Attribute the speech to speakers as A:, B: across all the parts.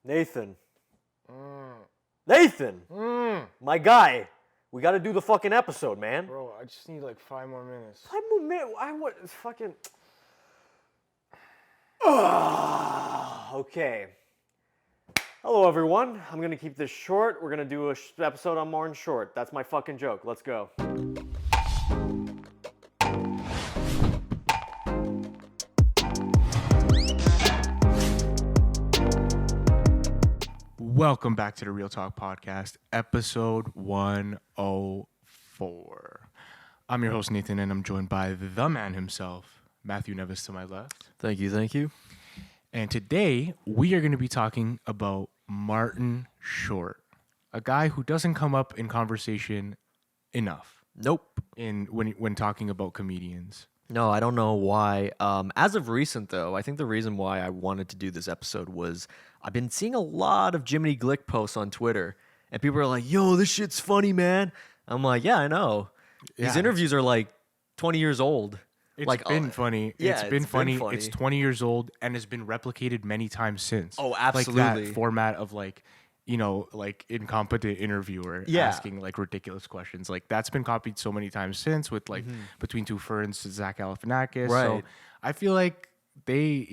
A: Nathan. Nathan! My guy. We gotta do the fucking episode, man.
B: Bro, I just need like 5 more minutes.
A: 5 more minutes? I want fucking... Okay. Hello, everyone. I'm gonna keep this short. We're gonna do a episode on Martin Short. That's my fucking joke. Let's go.
B: Welcome back to the Real Talk Podcast, episode 104. I'm your host, Nathan, and I'm joined by the man himself, Matthew Neves to my left.
A: Thank you.
B: And today, we are going to be talking about Martin Short, a guy who doesn't come up in conversation enough.
A: Nope.
B: When talking about comedians.
A: No, I don't know why. As of recent, though, I think the reason why I wanted to do this episode was I've been seeing a lot of Jiminy Glick posts on Twitter, and people are like, yo, this shit's funny, man. I'm like, yeah, I know. These interviews are like 20 years old.
B: It's
A: like,
B: been funny.
A: Yeah,
B: it's been funny. It's 20 years old and has been replicated many times since.
A: Oh, absolutely.
B: Like that format of like incompetent interviewer asking like ridiculous questions. Like that's been copied so many times since with like Between Two Ferns to Zach Galifianakis.
A: Right.
B: So I feel like they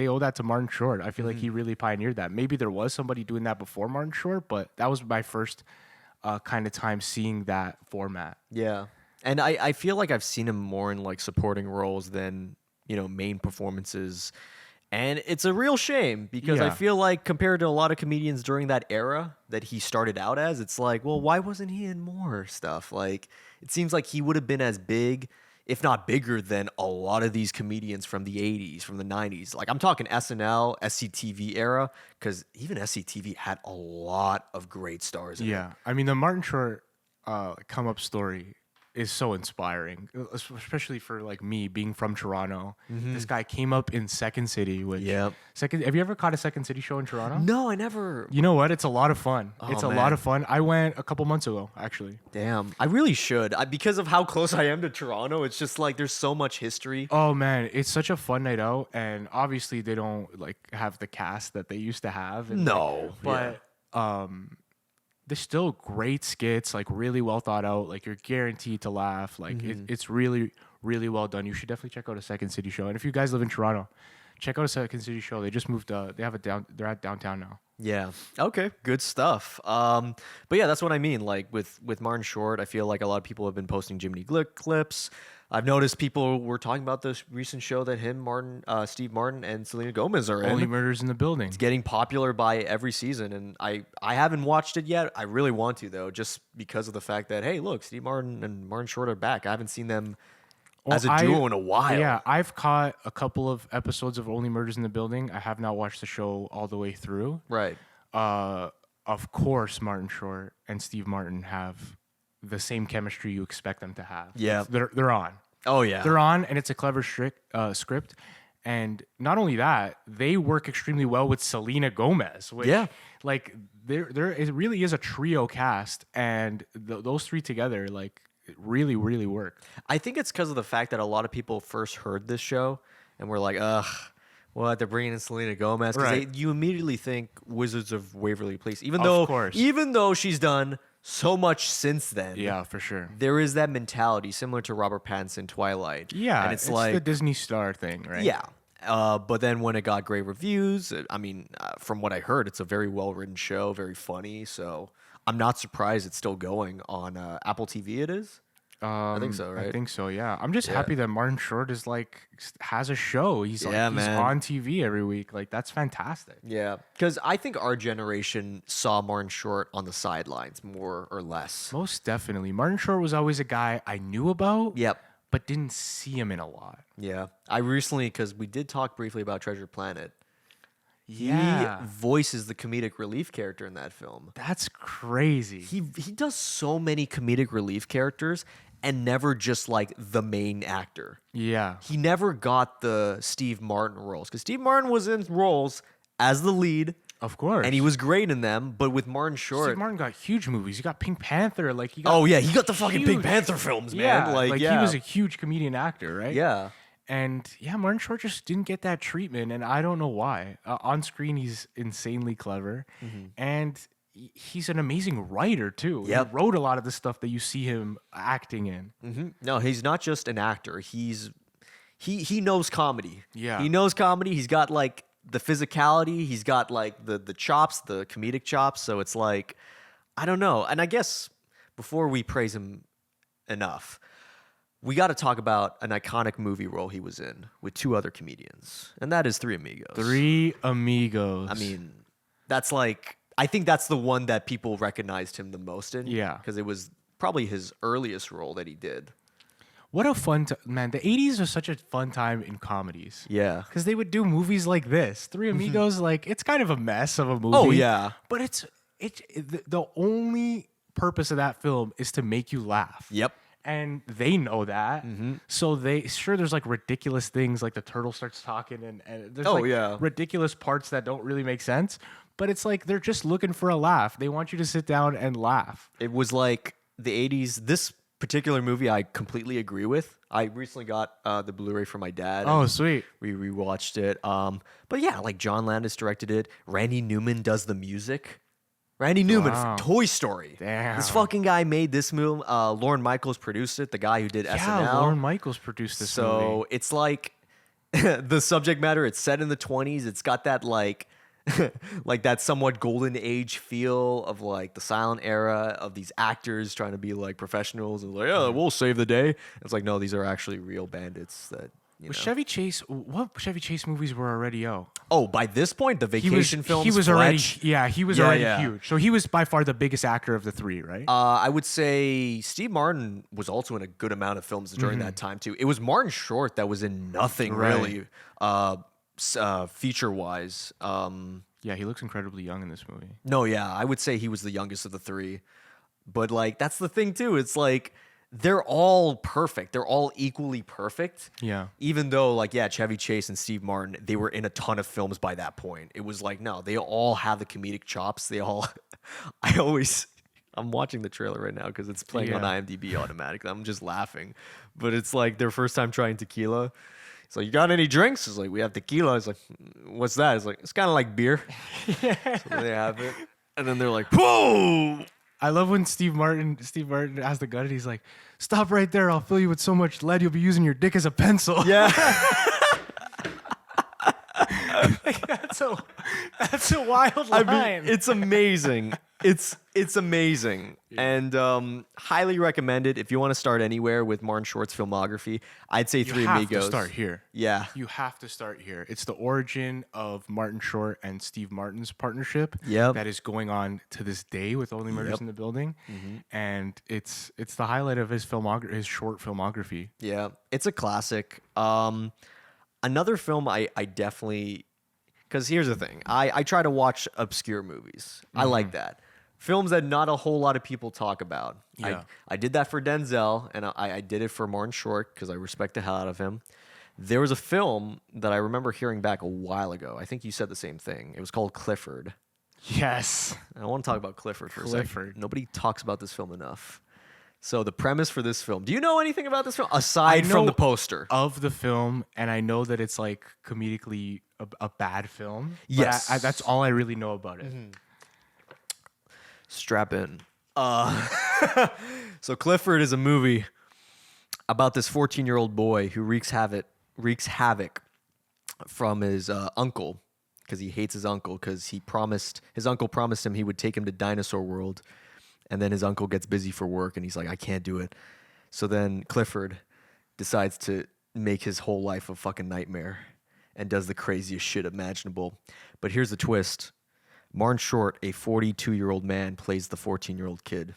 B: owe that to Martin Short. I feel like he really pioneered that. Maybe there was somebody doing that before Martin Short, but that was my first kind of time seeing that format.
A: Yeah. And I feel like I've seen him more in like supporting roles than, main performances. And it's a real shame because I feel like compared to a lot of comedians during that era that he started out as, it's like, well, why wasn't he in more stuff? Like, it seems like he would have been as big, if not bigger, than a lot of these comedians from the 80s, from the 90s. Like, I'm talking SNL, SCTV era, because even SCTV had a lot of great stars in it.
B: I mean, the Martin Short come up story is so inspiring, especially for like me being from Toronto. This guy came up in Second City, which have you ever caught a Second City show in Toronto?
A: No, I never.
B: You know what? It's a lot of fun. It's a
A: man.
B: lot of fun. I went a couple months ago, actually.
A: Damn, I really should. Because of how close I am to Toronto, it's just like there's so much history.
B: Oh man, it's such a fun night out, and obviously they don't like have the cast that they used to have. And, but there's still great skits, like really well thought out. Like you're guaranteed to laugh. Like it's really, really well done. You should definitely check out a Second City show. And if you guys live in Toronto, check out a Second City show. They just moved. They have they're at downtown now.
A: Yeah. Okay. Good stuff. But yeah, that's what I mean. Like with Martin Short, I feel like a lot of people have been posting Jiminy Glick clips. I've noticed people were talking about this recent show that Steve Martin, and Selena Gomez are in.
B: Only Murders in the Building.
A: It's getting popular by every season, and I haven't watched it yet. I really want to though, just because of the fact that hey, look, Steve Martin and Martin Short are back. I haven't seen them as a duo in a while.
B: Yeah, I've caught a couple of episodes of Only Murders in the Building. I have not watched the show all the way through.
A: Right.
B: Of course, Martin Short and Steve Martin have the same chemistry you expect them to have.
A: Yeah.
B: They're on.
A: Oh, yeah.
B: They're on, and it's a clever script. And not only that, they work extremely well with Selena Gomez. Which, like, it really is a trio cast, and those three together, like, really, really work.
A: I think it's because of the fact that a lot of people first heard this show and were like, ugh, what, they're bringing in Selena Gomez? Because you immediately think Wizards of Waverly Place, even though she's done so much since then.
B: Yeah, for sure.
A: There is that mentality similar to Robert Pattinson Twilight.
B: Yeah,
A: and it's like
B: the Disney Star thing, right?
A: Yeah. But then when it got great reviews, I mean, from what I heard, it's a very well-written show, very funny. So I'm not surprised it's still going on Apple TV. It is. I think so, right?
B: I think so, yeah. I'm just happy that Martin Short is like has a show. He's on TV every week. Like that's fantastic.
A: Yeah, because I think our generation saw Martin Short on the sidelines more or less.
B: Most definitely, Martin Short was always a guy I knew about.
A: Yep.
B: But didn't see him in a lot.
A: Yeah, I recently, because we did talk briefly about Treasure Planet.
B: Yeah.
A: He voices the comedic relief character in that film.
B: That's crazy.
A: He does so many comedic relief characters and never just like the main actor.
B: Yeah.
A: He never got the Steve Martin roles because Steve Martin was in roles as the lead.
B: Of course.
A: And he was great in them, but with Martin Short...
B: Steve Martin got huge movies. He got Pink Panther.
A: He got the fucking Pink Panther films, man.
B: Yeah, he was a huge comedian actor, right?
A: Yeah.
B: And yeah, Martin Short just didn't get that treatment, and I don't know why. On screen, he's insanely clever, and he's an amazing writer too.
A: Yep.
B: He wrote a lot of the stuff that you see him acting in.
A: No, he's not just an actor. He knows comedy.
B: Yeah.
A: He knows comedy. He's got like the physicality. He's got like the chops, the comedic chops. So it's like, I don't know. And I guess before we praise him enough, we got to talk about an iconic movie role he was in with two other comedians, and that is Three Amigos.
B: Three Amigos.
A: I mean, that's like, I think that's the one that people recognized him the most in.
B: Yeah.
A: Because it was probably his earliest role that he did.
B: What a fun man! The '80s was such a fun time in comedies.
A: Yeah.
B: Because they would do movies like this. Three Amigos, like it's kind of a mess of a movie.
A: Oh, yeah.
B: But the only purpose of that film is to make you laugh.
A: Yep.
B: And they know that. So there's like ridiculous things, like the turtle starts talking and there's ridiculous parts that don't really make sense. But it's like they're just looking for a laugh. They want you to sit down and laugh.
A: It was like the 80s. This particular movie I completely agree with. I recently got the Blu-ray from my dad.
B: Oh, sweet.
A: We rewatched it. But yeah, like John Landis directed it. Randy Newman does the music. Randy Newman,
B: Wow.
A: Toy Story.
B: Damn.
A: This fucking guy made this movie. Lauren Michaels produced it, the guy who did SNL.
B: Yeah, Lauren Michaels produced this movie.
A: So it's like the subject matter, it's set in the 20s. It's got that like like that somewhat golden age feel of like the silent era of these actors trying to be like professionals and like, yeah, we'll save the day. It's like, no, these are actually real bandits that, you know.
B: Chevy Chase, what Chevy Chase movies were already out?
A: Oh, by this point, the vacation films.
B: He was
A: Fletch,
B: already huge. So he was by far the biggest actor of the three, right?
A: I would say Steve Martin was also in a good amount of films during that time too. It was Martin Short that was in nothing really, feature wise.
B: Yeah, he looks incredibly young in this movie.
A: No, yeah, I would say he was the youngest of the three. But like that's the thing too. It's like they're all perfect. They're all equally perfect.
B: Yeah.
A: Even though like Chevy Chase and Steve Martin, they were in a ton of films by that point. It was like no, they all have the comedic chops. They all I'm watching the trailer right now because it's playing on IMDb automatically. I'm just laughing. But it's like their first time trying tequila. It's like, you got any drinks? It's like, we have tequila. It's like, what's that? It's like, it's kind of like beer. So they have it. And then they're like, whoa!
B: I love when Steve Martin has the gun and he's like, stop right there. I'll fill you with so much lead you'll be using your dick as a pencil.
A: Yeah.
B: Like, that's a wild line.
A: I mean, it's amazing. It's amazing. And highly recommended if you want to start anywhere with Martin Short's filmography. I'd say Three Amigos.
B: You have to start here.
A: Yeah.
B: You have to start here. It's the origin of Martin Short and Steve Martin's partnership that is going on to this day with Only Murders in the Building. And it's the highlight of his short filmography.
A: Yeah. It's a classic. Another film I definitely, because here's the thing. I try to watch obscure movies. I like that. Films that not a whole lot of people talk about.
B: Yeah.
A: I did that for Denzel, and I did it for Martin Short because I respect the hell out of him. There was a film that I remember hearing back a while ago. I think you said the same thing. It was called Clifford.
B: Yes.
A: And I want to talk about Clifford for a second. Nobody talks about this film enough. So the premise for this film, do you know anything about this film aside from the poster?
B: Of the film, and I know that it's like comedically a bad film.
A: Yes.
B: That's all I really know about it.
A: Strap in. So Clifford is a movie about this 14-year-old boy who wreaks havoc from his uncle because he hates his uncle because his uncle promised him he would take him to Dinosaur World, and then his uncle gets busy for work and he's like, I can't do it. So then Clifford decides to make his whole life a fucking nightmare and does the craziest shit imaginable. But here's the twist. Martin Short, a 42-year-old man, plays the 14-year-old kid.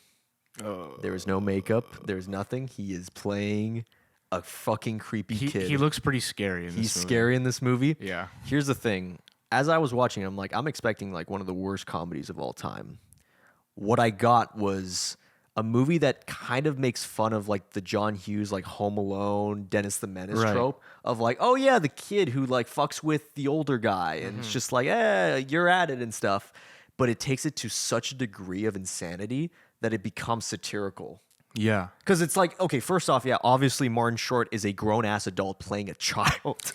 A: There is no makeup. There's nothing. He is playing a fucking creepy kid.
B: He looks pretty scary in this movie.
A: He's scary in this movie.
B: Yeah.
A: Here's the thing. As I was watching, I'm expecting like one of the worst comedies of all time. What I got was a movie that kind of makes fun of like the John Hughes, like Home Alone, Dennis the Menace trope of like, oh yeah, the kid who like fucks with the older guy and it's just like, you're at it and stuff. But it takes it to such a degree of insanity that it becomes satirical.
B: Yeah.
A: Because it's like, okay, first off, yeah, obviously Martin Short is a grown-ass adult playing a child.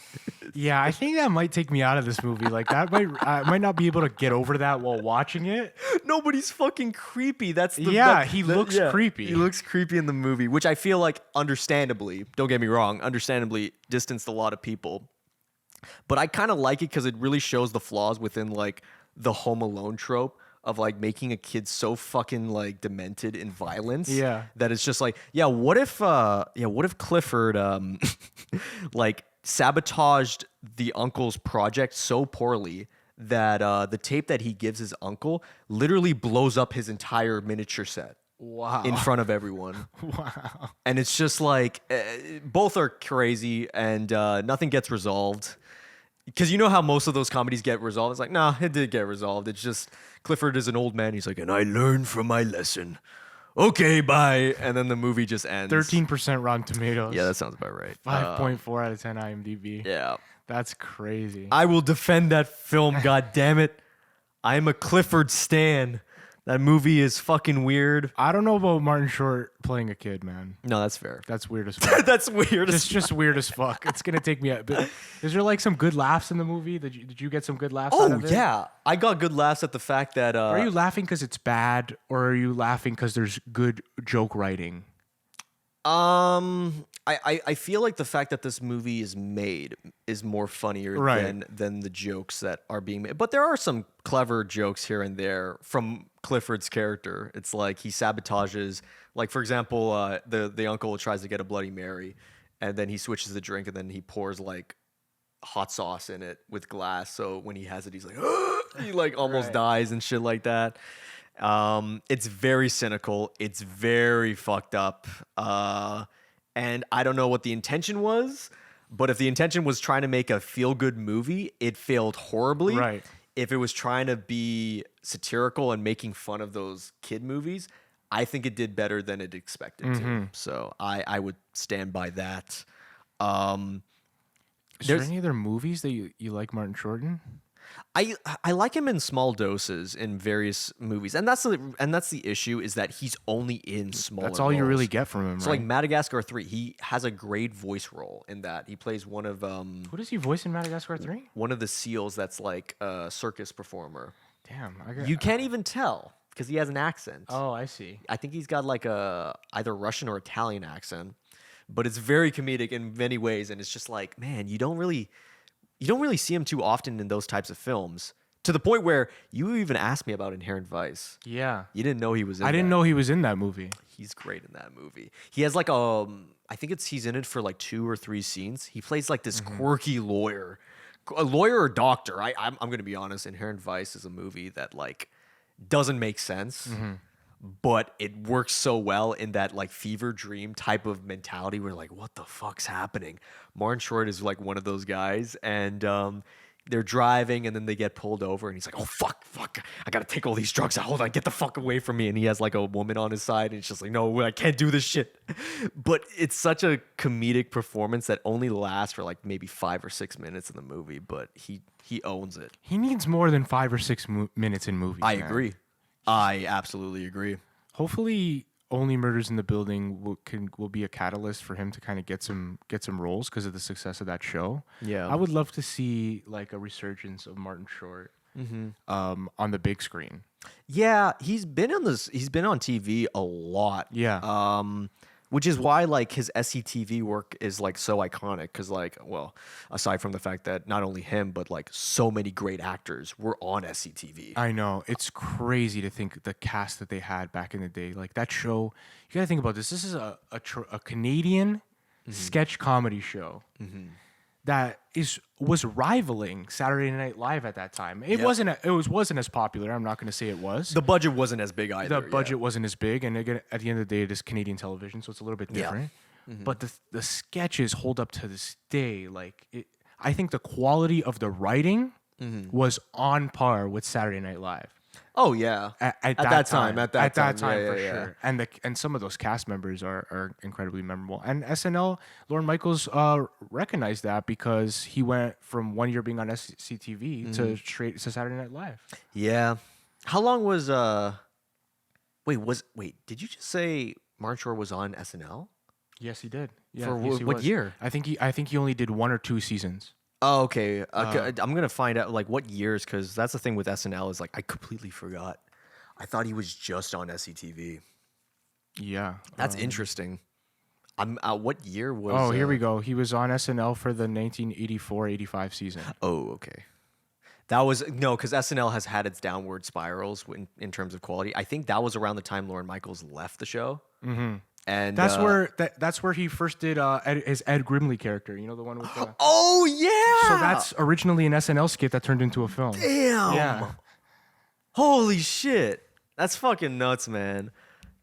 B: Yeah, I think that might take me out of this movie. Like that I might not be able to get over that while watching it.
A: Nobody's fucking creepy.
B: He looks creepy.
A: He looks creepy in the movie, which I feel like understandably, don't get me wrong, understandably distanced a lot of people. But I kind of like it because it really shows the flaws within like the Home Alone trope of like making a kid so fucking like demented in violence.
B: Yeah.
A: That it's just like, what if Clifford like sabotaged the uncle's project so poorly that the tape that he gives his uncle literally blows up his entire miniature set.
B: Wow.
A: In front of everyone.
B: Wow.
A: And it's just like, both are crazy and nothing gets resolved. Because you know how most of those comedies get resolved? It's like, nah, it did get resolved. It's just Clifford is an old man. He's like, and I learned from my lesson. Okay, bye. And then the movie just ends.
B: 13% Rotten Tomatoes.
A: Yeah, that sounds about right.
B: 5.4 out of 10 IMDb.
A: Yeah.
B: That's crazy.
A: I will defend that film, God damn it. I'm a Clifford stan. That movie is fucking weird.
B: I don't know about Martin Short playing a kid, man.
A: No, that's fair.
B: That's weird as fuck.
A: That's weird.
B: It's just weird as fuck. It's gonna take me a bit. Is there like some good laughs in the movie? Did you get some good laughs out of it?
A: Yeah. I got good laughs at the fact that
B: Are you laughing because it's bad, or are you laughing because there's good joke writing?
A: I feel like the fact that this movie is made is more funnier than the jokes that are being made. But there are some clever jokes here and there from Clifford's character. It's like he sabotages, like for example, the uncle tries to get a Bloody Mary, and then he switches the drink, and then he pours like hot sauce in it with glass. So when he has it, he's like, he like almost dies and shit like that. It's very cynical. It's very fucked up. And I don't know what the intention was, but if the intention was trying to make a feel-good movie, it failed horribly.
B: Right.
A: If it was trying to be satirical and making fun of those kid movies, I think it did better than it expected to. So I would stand by that.
B: Is there any other movies that you like Martin Short in?
A: I like him in small doses in various movies, and that's the issue is that he's only in small.
B: That's all you really get from him.
A: So like Madagascar 3, he has a great voice role in that. He plays one of
B: Who does he voice in Madagascar 3?
A: One of the seals that's like a circus performer.
B: Damn,
A: you can't even tell because he has an accent.
B: Oh, I see.
A: I think he's got like a either Russian or Italian accent, but it's very comedic in many ways, and it's just like, man, you don't really see him too often in those types of films. To the point where you even asked me about Inherent Vice.
B: Yeah.
A: You didn't know he was in
B: I didn't know he was in that movie.
A: He's great in that movie. He has like I think he's in it for like 2 or 3 scenes. He plays like this quirky lawyer. A lawyer or doctor. I'm going to be honest. Inherent Vice is a movie that like doesn't make sense. But it works so well in that like fever dream type of mentality where like, what the fuck's happening? Martin Short is like one of those guys, and they're driving and then they get pulled over and he's like, oh fuck, I gotta take all these drugs out. Hold on, get the fuck away from me. And he has like a woman on his side and it's just like, no, I can't do this shit. But it's such a comedic performance that only lasts for like maybe 5 or 6 minutes in the movie, but he owns it.
B: He needs more than 5 or 6 minutes in movies.
A: I agree. I absolutely agree.
B: Hopefully, Only Murders in the Building will be a catalyst for him to kind of get some roles because of the success of that show.
A: Yeah,
B: I would love to see like a resurgence of Martin Short on the big screen.
A: Yeah, he's been on TV a lot.
B: Yeah.
A: Which is why like his SCTV work is like so iconic because like, well, aside from the fact that not only him but like so many great actors were on SCTV.
B: I know, it's crazy to think the cast that they had back in the day. Like that show, you gotta think about this. This is a Canadian sketch comedy show that was rivaling Saturday Night Live at that time. It wasn't as popular. I'm not going to say it was.
A: The budget wasn't as big either.
B: The budget wasn't as big, and again, at the end of the day, it is Canadian television, so it's a little bit different. But the sketches hold up to this day. Like I think the quality of the writing was on par with Saturday Night Live.
A: Oh yeah, at that time,
B: for sure. And some of those cast members are incredibly memorable. And SNL, Lorne Michaels recognized that because he went from 1 year being on SCTV to straight to Saturday Night Live.
A: Yeah. How long was Wait, did you just say Martin Short was on SNL?
B: Yes, he did. Yeah,
A: For
B: yes, he
A: what
B: was.
A: year?
B: I think he only did 1 or 2 seasons.
A: Oh, okay. I'm gonna find out like what years, because that's the thing with SNL is like I completely forgot. I thought he was just on SCTV.
B: Yeah,
A: That's interesting. What year was?
B: Oh, here we go. He was on SNL for the 1984-85 season.
A: Oh, okay. That was no, because SNL has had its downward spirals in terms of quality. I think that was around the time Lorne Michaels left the show. Mm-hmm. And
B: that's where he first did his Ed Grimley character. You know, the one with the.
A: Oh yeah.
B: So that's originally an SNL skit that turned into a film.
A: Damn.
B: Yeah.
A: Holy shit. That's fucking nuts, man.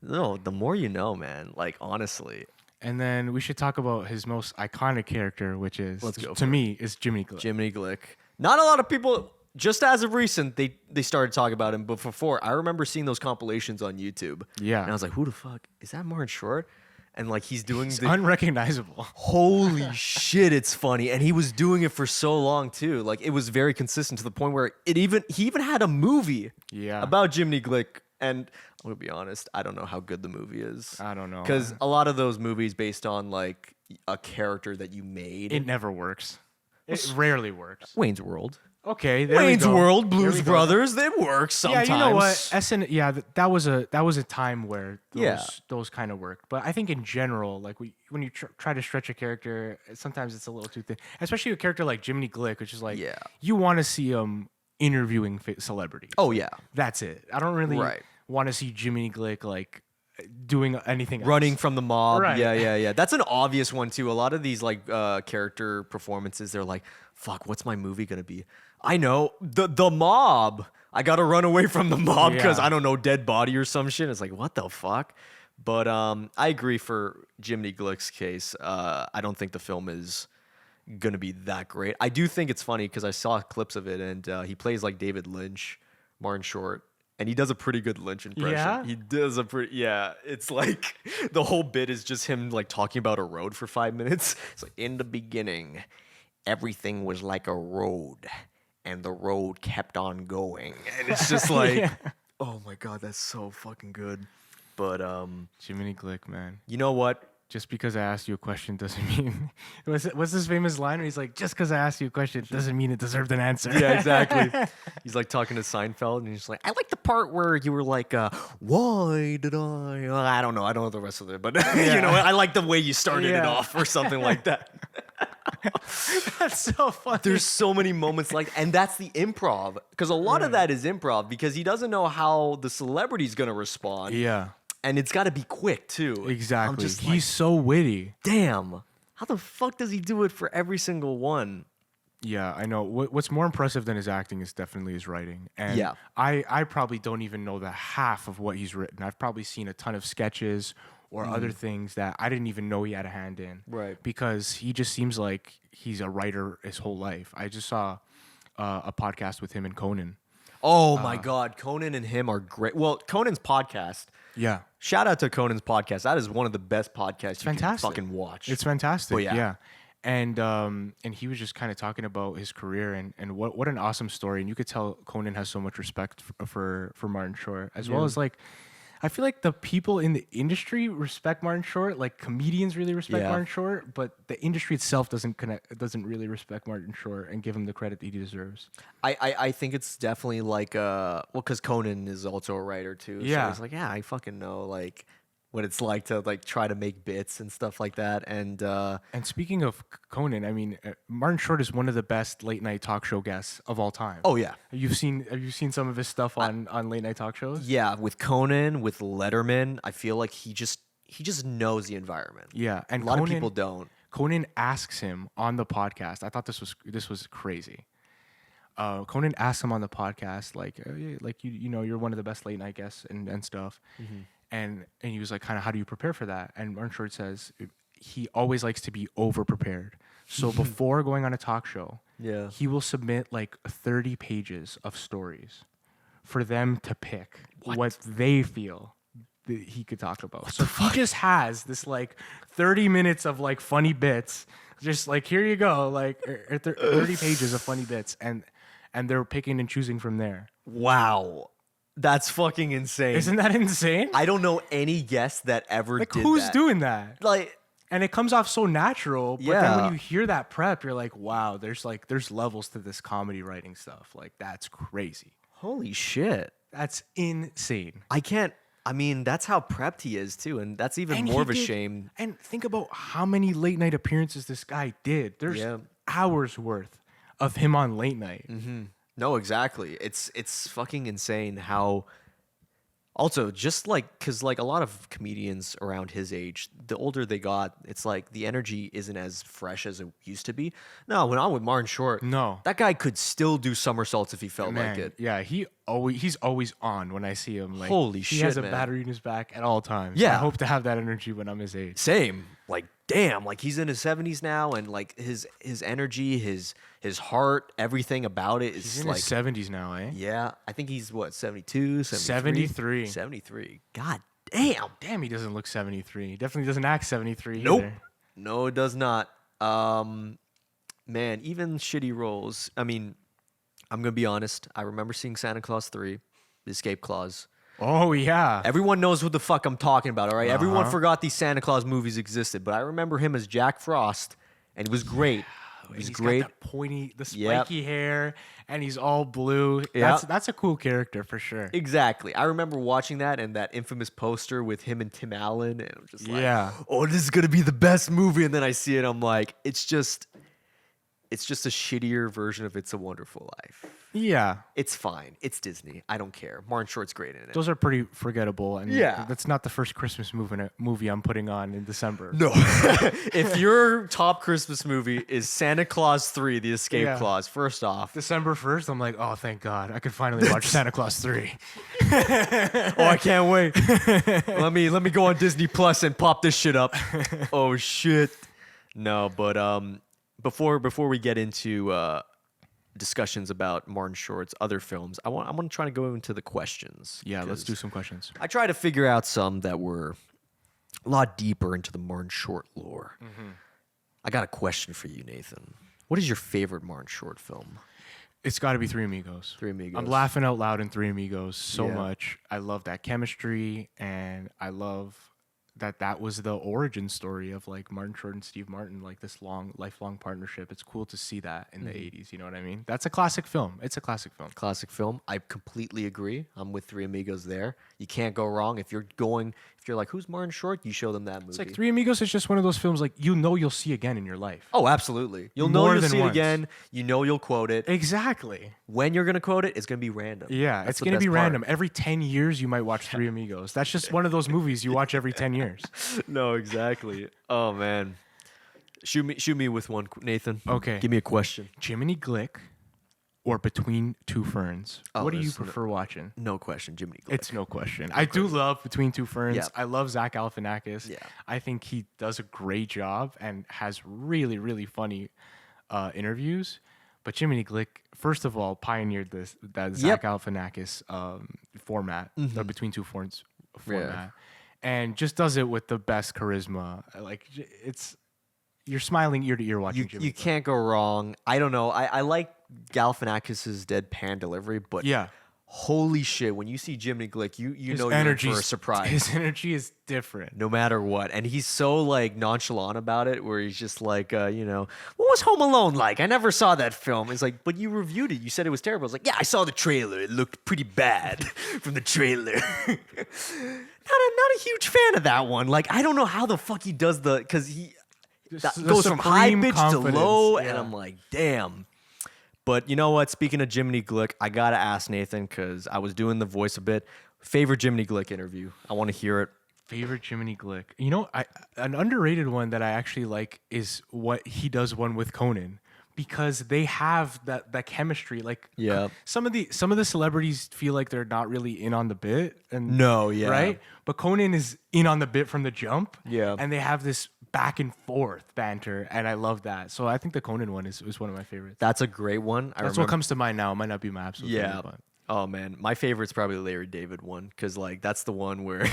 A: No, the more you know, man. Like honestly.
B: And then we should talk about his most iconic character, which is to me is Jiminy Glick.
A: Jiminy Glick. Not a lot of people. Just as of recent, they started talking about him, but before, I remember seeing those compilations on YouTube.
B: Yeah.
A: And I was like, who the fuck? Is that Martin Short? And like he's doing
B: unrecognizable.
A: Holy shit, it's funny. And he was doing it for so long too. Like it was very consistent to the point where he even had a movie about Jiminy Glick. And I'm gonna be honest, I don't know how good the movie is.
B: I don't know.
A: Because a lot of those movies based on like a character that you made.
B: It never works. It rarely works.
A: Wayne's World.
B: Okay,
A: Wayne's World, Blues Brothers, they work sometimes.
B: Yeah, you know what? That was a time where those kind of worked. But I think in general, like when you try to stretch a character, sometimes it's a little too thin. Especially a character like Jiminy Glick, which is like you want to see him interviewing celebrities.
A: Oh yeah,
B: that's it. I don't really want to see Jiminy Glick like doing anything
A: running
B: else.
A: from the mob.
B: Right.
A: Yeah. That's an obvious one too. A lot of these like character performances, they're like, fuck, what's my movie gonna be? I know, the mob. I gotta run away from the mob because I don't know, dead body or some shit. It's like, what the fuck? But I agree for Jiminy Glick's case. I don't think the film is gonna be that great. I do think it's funny because I saw clips of it, and he plays like David Lynch, Martin Short. And he does a pretty good Lynch impression.
B: Yeah?
A: He does a pretty, it's like the whole bit is just him like talking about a road for 5 minutes. It's like, in the beginning, everything was like a road and the road kept on going. And it's just like, oh my God, that's so fucking good. But
B: Jiminy Glick, man.
A: You know what?
B: Just because I asked you a question doesn't mean... What's this famous line where he's like, just because I asked you a question doesn't mean it deserved an answer.
A: Yeah, exactly. He's like talking to Seinfeld, and he's like, I like the part where you were like, why did I... Well, I don't know the rest of it, but you know, I like the way you started it off or something like that.
B: That's so funny.
A: There's so many moments like, and that's the improv, because a lot of that is improv, because he doesn't know how the celebrity's going to respond.
B: Yeah.
A: And it's got to be quick, too.
B: Exactly. He's so witty.
A: Damn. How the fuck does he do it for every single one?
B: Yeah, I know. What's more impressive than his acting is definitely his writing. And I probably don't even know the half of what he's written. I've probably seen a ton of sketches or other things that I didn't even know he had a hand in.
A: Right.
B: Because he just seems like he's a writer his whole life. I just saw a podcast with him and Conan.
A: Oh my God, Conan and him are great. Well, Conan's podcast.
B: Yeah.
A: Shout out to Conan's podcast. That is one of the best podcasts you can fucking watch.
B: It's fantastic.
A: Oh,
B: yeah. And he was just kind of talking about his career and what an awesome story. And you could tell Conan has so much respect for Martin Short, as well as like, I feel like the people in the industry respect Martin Short, like comedians really respect Martin Short, but the industry itself doesn't really respect Martin Short and give him the credit that he deserves.
A: I think it's definitely like because Conan is also a writer too.
B: Yeah.
A: So he's like, I fucking know like what it's like to like try to make bits and stuff like that. And
B: speaking of Conan, I mean, Martin Short is one of the best late night talk show guests of all time.
A: Oh yeah,
B: have you seen some of his stuff on late night talk shows?
A: Yeah, with Conan, with Letterman, I feel like he just knows the environment.
B: Yeah, and
A: a lot of people don't.
B: Conan asks him on the podcast. I thought this was crazy. Conan asks him on the podcast like you know you're one of the best late night guests and stuff. Mm-hmm. And he was like, kind of, how do you prepare for that? And Martin Short says he always likes to be over prepared. So before going on a talk show, he will submit like 30 pages of stories for them to pick what they feel that he could talk about. So he just has this like 30 minutes of like funny bits, just like, here you go, like 30 pages of funny bits, and they're picking and choosing from there.
A: Wow. That's fucking insane.
B: Isn't that insane?
A: I don't know any guest that ever
B: Like,
A: did
B: who's
A: that.
B: doing that?
A: Like,
B: and it comes off so natural, but then
A: Yeah.
B: when you hear that prep, you're like, wow, there's levels to this comedy writing stuff. Like, that's crazy.
A: holy shit.
B: That's insane.
A: I mean, that's how prepped he is too, and that's even
B: And
A: more
B: he
A: of a
B: did-
A: shame.
B: And think about how many late night appearances this guy did. There's
A: Yeah.
B: hours worth of him on late night.
A: No, exactly. It's fucking insane how. Also, just like, because like a lot of comedians around his age, the older they got, it's like the energy isn't as fresh as it used to be. No, when I'm with Martin Short,
B: No.
A: that guy could still do somersaults if he felt
B: Man,
A: like it.
B: yeah, he's always on when I see him. Like,
A: Holy
B: he
A: shit,
B: has a
A: man.
B: battery in his back at all times.
A: Yeah.
B: I hope to have that energy when I'm his age.
A: Same. Like, damn, like he's in his 70s now, and like his energy, his heart, everything about it is
B: He's in
A: like
B: his 70s now, eh?
A: yeah, I think he's what, 72,
B: 73.
A: 73. God damn.
B: Damn, he doesn't look 73. He definitely doesn't act 73
A: Nope.
B: either.
A: No, it does not. Man, even shitty roles. I mean, I'm gonna be honest. I remember seeing Santa Claus 3, The Escape Clause.
B: Oh, yeah.
A: Everyone knows what the fuck I'm talking about, all right? Everyone
B: Uh-huh.
A: forgot these Santa Claus movies existed, but I remember him as Jack Frost, and he was great. He was
B: He's
A: great.
B: got that pointy, the
A: Yep.
B: spiky hair, and he's all blue.
A: Yep.
B: That's a cool character for sure.
A: Exactly. I remember watching that and that infamous poster with him and Tim Allen, and I'm just like,
B: Yeah.
A: oh, this is gonna be the best movie. And then I see it, I'm like, it's just a shittier version of It's a Wonderful Life.
B: Yeah.
A: It's fine. It's Disney. I don't care. Martin Short's great in it.
B: Those are pretty forgettable. And
A: Yeah.
B: that's not the first Christmas movie I'm putting on in December.
A: No. If your top Christmas movie is Santa Claus 3, The Escape
B: Yeah.
A: Clause, first off.
B: December 1st, I'm like, oh, thank God. I could finally watch Santa Claus 3.
A: Oh, I can't wait. let me go on Disney Plus and pop this shit up. Oh shit. No, but before we get into discussions about Martin Short's other films, I want to try to go into the questions.
B: Yeah, let's do
A: 'cause
B: some questions.
A: I try to figure out some that were a lot deeper into the Martin Short lore. I got a question for you, Nathan. What is your favorite Martin Short film?
B: It's got to be Three Amigos.
A: Three Amigos.
B: I'm laughing out loud in Three Amigos so
A: Yeah.
B: much. I love that chemistry, and I love that was the origin story of like Martin Short and Steve Martin, like this lifelong partnership. It's cool to see that in the 80s. You know what I mean? That's a classic film. It's a classic film.
A: Classic film. I completely agree. I'm with Three Amigos there. You can't go wrong. If you're like, who's Martin Short? You show them that movie.
B: It's like Three Amigos is just one of those films like you'll see again in your life.
A: Oh, absolutely. You'll know
B: More
A: you'll
B: than
A: see it
B: once.
A: again. You know you'll quote it.
B: Exactly.
A: When you're gonna quote it, it's gonna be random.
B: Yeah,
A: That's
B: it's
A: the
B: going to
A: best
B: be
A: part.
B: random. Every 10 years, you might watch Three Amigos. That's just one of those movies you watch every 10 years.
A: No, exactly. Oh man. Shoot me with one, Nathan.
B: Okay.
A: Give me a question.
B: Jiminy Glick or Between Two Ferns?
A: Oh,
B: What do you
A: there's
B: prefer watching?
A: No question, Jiminy Glick.
B: It's no question. I do love Between Two Ferns.
A: Yeah.
B: I love Zach Galifianakis.
A: Yeah.
B: I think he does a great job and has really, really funny interviews. But Jiminy Glick, first of all, pioneered that Zach Galifianakis format, the Between Two Ferns format, and just does it with the best charisma. Like you're smiling ear to ear watching Jiminy
A: You
B: Glick.
A: can't go wrong. I don't know. I like Galifianakis' deadpan delivery, but
B: Yeah.
A: holy shit, when you see Jiminy Glick, you
B: His
A: know you're in for a
B: energy's-
A: surprise.
B: His energy is different.
A: No matter what. And he's so like nonchalant about it, where he's just like, what was Home Alone like? I never saw that film. It's like, but you reviewed it. You said it was terrible. I was like, yeah, I saw the trailer. It looked pretty bad from the trailer. not a huge fan of that one. Like, I don't know how the fuck he does because he
B: The
A: goes from high
B: supreme
A: pitch to
B: confidence,
A: low, and
B: yeah.
A: I'm like, damn. But you know what? Speaking of Jiminy Glick, I gotta ask Nathan because I was doing the voice a bit. Favorite Jiminy Glick interview? I want to hear it.
B: Favorite Jiminy Glick. You know, an underrated one that I actually like is what he does one with Conan, because they have that chemistry. Like,
A: Yeah.
B: some of the celebrities feel like they're not really in on the bit, and
A: No, yeah.
B: right. But Conan is in on the bit from the jump.
A: Yeah.
B: and they have this back and forth banter, and I love that. So I think the Conan one is one of my favorites.
A: That's a great one.
B: That's what comes to mind now. It might not be my absolute
A: Yeah.
B: favorite, but
A: Oh man, my favorite's probably the Larry David one because like that's the one where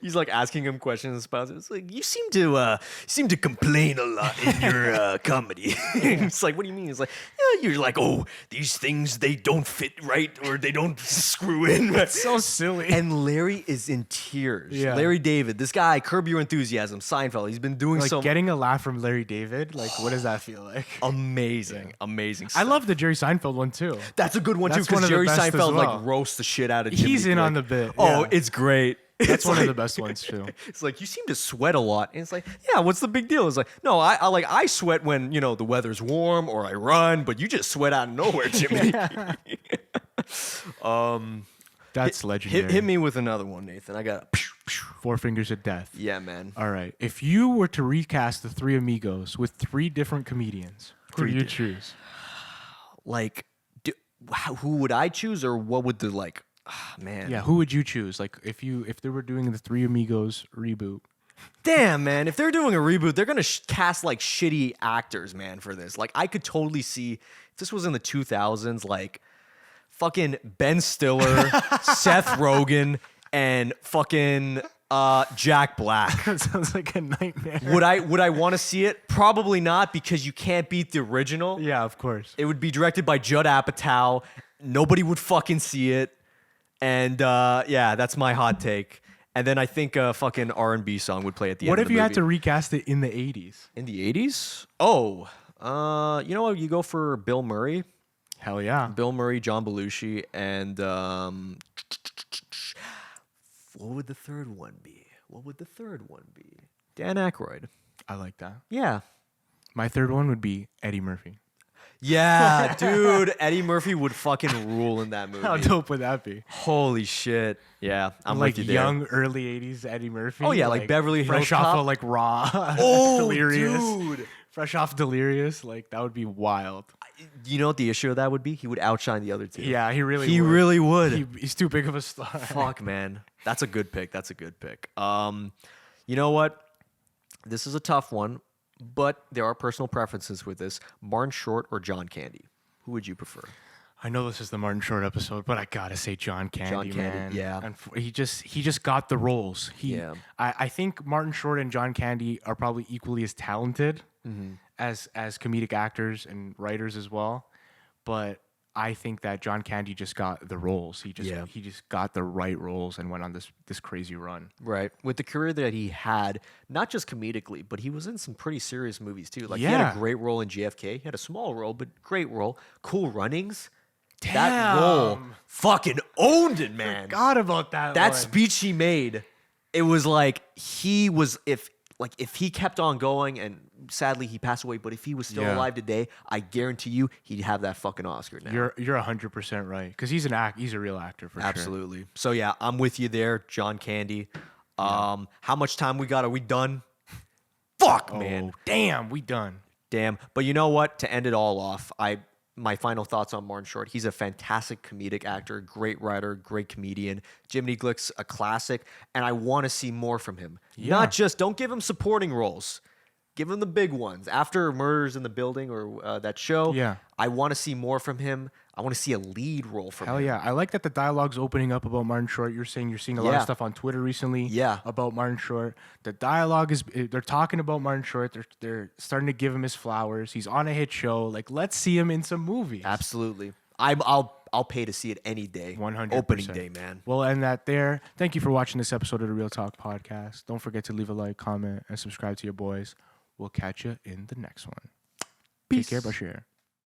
A: He's like asking him questions about it. It's like, you seem to complain a lot in your comedy. It's like, what do you mean? It's like, yeah, you're like, oh, these things, they don't fit right or they don't screw in.
B: It's so silly.
A: And Larry is in tears.
B: Yeah.
A: Larry David, this guy, Curb Your Enthusiasm, Seinfeld. He's been doing
B: Like getting a laugh from Larry David. Like, what does that feel like?
A: amazing stuff.
B: I love the Jerry Seinfeld one too.
A: That's a good one
B: That's
A: too,
B: one
A: because
B: of the
A: Jerry
B: best as
A: Seinfeld
B: well.
A: like roasts the shit out of Jimmy
B: He's in
A: Glick.
B: on the bit.
A: Oh,
B: yeah.
A: it's great.
B: That's one of the best ones too.
A: It's like, you seem to sweat a lot. And it's like, yeah, what's the big deal? It's like, no, I sweat when, the weather's warm or I run, but you just sweat out of nowhere, Jimmy.
B: That's legendary.
A: Hit me with another one, Nathan. I got
B: 4 Fingers of Death.
A: Yeah, man.
B: All right. If you were to recast the Three Amigos with 3 different comedians, who do you choose?
A: Like, who would I choose, or what would the man?
B: Yeah, who would you choose? Like, if they were doing the Three Amigos reboot.
A: Damn, man. If they're doing a reboot, they're gonna cast like shitty actors, man, for this. Like, I could totally see if this was in the 2000s, like fucking Ben Stiller, Seth Rogen, and fucking Jack Black.
B: That sounds like a nightmare.
A: Would I want to see it? Probably not, because you can't beat the original.
B: Yeah, of course.
A: It would be directed by Judd Apatow. Nobody would fucking see it. And yeah, that's my hot take. And then I think a fucking R&B song would play at the
B: What
A: end of
B: if
A: the
B: you
A: movie.
B: had to recast it in the 80s?
A: In the 80s? Oh, you know what? You go for Bill Murray.
B: Hell yeah.
A: Bill Murray, John Belushi, and what would the third one be? Dan Aykroyd.
B: I like that.
A: Yeah.
B: My third one would be Eddie Murphy.
A: Yeah, dude. Eddie Murphy would fucking rule in that movie.
B: How dope would that be?
A: Holy shit. Yeah, I'm
B: Like
A: with you
B: young,
A: there.
B: early 80s Eddie Murphy.
A: Oh, yeah, like Beverly Hills
B: fresh
A: Cop.
B: off of like Raw.
A: Oh,
B: Delirious.
A: dude.
B: Fresh off Delirious. Like, that would be wild.
A: You know what the issue of that would be? He would outshine the other two.
B: Yeah, he really
A: He
B: would.
A: really would.
B: He's too big of a star.
A: Fuck, man. That's a good pick. You know what? This is a tough one, but there are personal preferences with this. Martin Short or John Candy? Who would you prefer?
B: I know this is the Martin Short episode, but I gotta say John Candy, man.
A: yeah.
B: And he just got the roles.
A: Yeah.
B: I think Martin Short and John Candy are probably equally as talented as comedic actors and writers as well. But I think that John Candy just got the roles. He just got the right roles and went on this crazy run.
A: Right. With the career that he had, not just comedically, but he was in some pretty serious movies too. Like, he had a great role in JFK. He had a small role, but great role. Cool Runnings. That role fucking owned it, man.
B: Forgot about that.
A: That
B: one.
A: speech he made, it was like if he kept on going, and sadly he passed away, but if he was still alive today, I guarantee you he'd have that fucking Oscar now.
B: You're 100% right, because he's a real actor for sure.
A: Absolutely. So yeah, I'm with you there, John Candy. How much time we got? Are we done? Fuck, man.
B: Damn, we done.
A: Damn. But you know what? To end it all off, my final thoughts on Martin Short. He's a fantastic comedic actor, great writer, great comedian. Jiminy Glick's a classic, and I want to see more from him. Not just, don't give him supporting roles. Give him the big ones. After Murders in the Building or that show, I want to see more from him. I want to see a lead role from him.
B: Hell yeah. I like that the dialogue's opening up about Martin Short. You're seeing a lot of stuff on Twitter recently about Martin Short. The dialogue they're talking about Martin Short. They're starting to give him his flowers. He's on a hit show. Like, let's see him in some movies.
A: Absolutely. I'll pay to see it any day.
B: 100%.
A: Opening day, man.
B: We'll end that there. Thank you for watching this episode of the Real Talk Podcast. Don't forget to leave a like, comment, and subscribe to your boys. We'll catch you in the next one.
A: Peace.
B: Take care, Bashir.